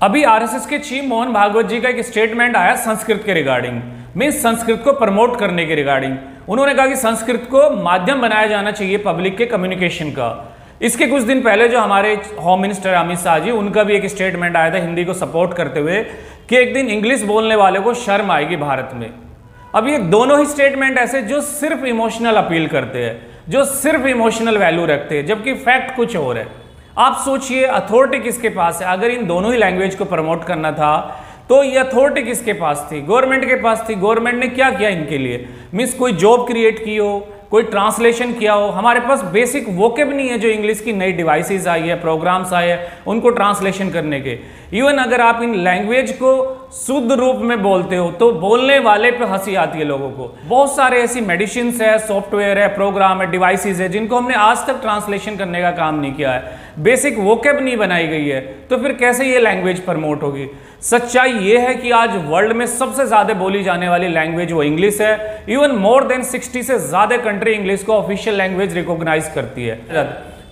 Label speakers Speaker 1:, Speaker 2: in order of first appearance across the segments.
Speaker 1: अभी आरएसएस के चीफ मोहन भागवत जी का एक स्टेटमेंट आया संस्कृत के रिगार्डिंग, मीन संस्कृत को प्रमोट करने के रिगार्डिंग। उन्होंने कहा कि संस्कृत को माध्यम बनाया जाना चाहिए पब्लिक के कम्युनिकेशन का। इसके कुछ दिन पहले जो हमारे होम मिनिस्टर अमित शाह जी, उनका भी एक स्टेटमेंट आया था हिंदी को सपोर्ट करते हुए कि एक दिन इंग्लिश बोलने वाले को शर्म आएगी भारत में। अब ये दोनों ही स्टेटमेंट ऐसे जो सिर्फ इमोशनल अपील करते हैं, जो सिर्फ इमोशनल वैल्यू रखते हैं, जबकि फैक्ट कुछ और है। आप सोचिए अथॉरिटी किसके पास है? अगर इन दोनों ही लैंग्वेज को प्रमोट करना था तो ये अथॉरिटी किसके पास थी? गवर्नमेंट के पास थी। गवर्नमेंट ने क्या किया इनके लिए? मीन्स कोई जॉब क्रिएट की हो, कोई ट्रांसलेशन किया हो? हमारे पास बेसिक वोकेब नहीं है जो इंग्लिश की नई डिवाइसेस आई है, प्रोग्राम्स आए हैं उनको ट्रांसलेशन करने के। इवन अगर आप इन लैंग्वेज को शुद्ध रूप में बोलते हो तो बोलने वाले पे हंसी आती है लोगों को। बहुत सारे ऐसी मेडिसिन है, सॉफ्टवेयर है, प्रोग्राम है, डिवाइसेस है जिनको हमने आज तक ट्रांसलेशन करने का काम नहीं किया है, बेसिक वोकेब नहीं बनाई गई है, तो फिर कैसे ये लैंग्वेज प्रमोट होगी? सच्चाई ये है कि आज वर्ल्ड में सबसे ज्यादा बोली जाने वाली लैंग्वेज वो इंग्लिश है। इवन मोर देन 60 से ज्यादा कंट्री इंग्लिश को ऑफिशियल लैंग्वेज रिकॉग्नाइज करती है।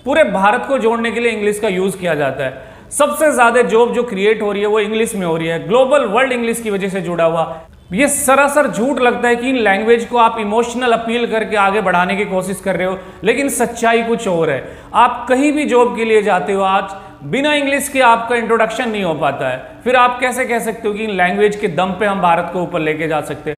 Speaker 1: पूरे भारत को जोड़ने के लिए इंग्लिश का यूज किया जाता है। सबसे ज्यादा जॉब जो क्रिएट हो रही है वो इंग्लिश में हो रही है। ग्लोबल वर्ल्ड इंग्लिश की वजह से जुड़ा हुआ। ये सरासर झूठ लगता है कि इन लैंग्वेज को आप इमोशनल अपील करके आगे बढ़ाने की कोशिश कर रहे हो, लेकिन सच्चाई कुछ और है। आप कहीं भी जॉब के लिए जाते हो, आज बिना इंग्लिश के आपका इंट्रोडक्शन नहीं हो पाता है, फिर आप कैसे कह सकते हो कि इन लैंग्वेज के दम पे हम भारत को ऊपर लेके जा सकते हैं?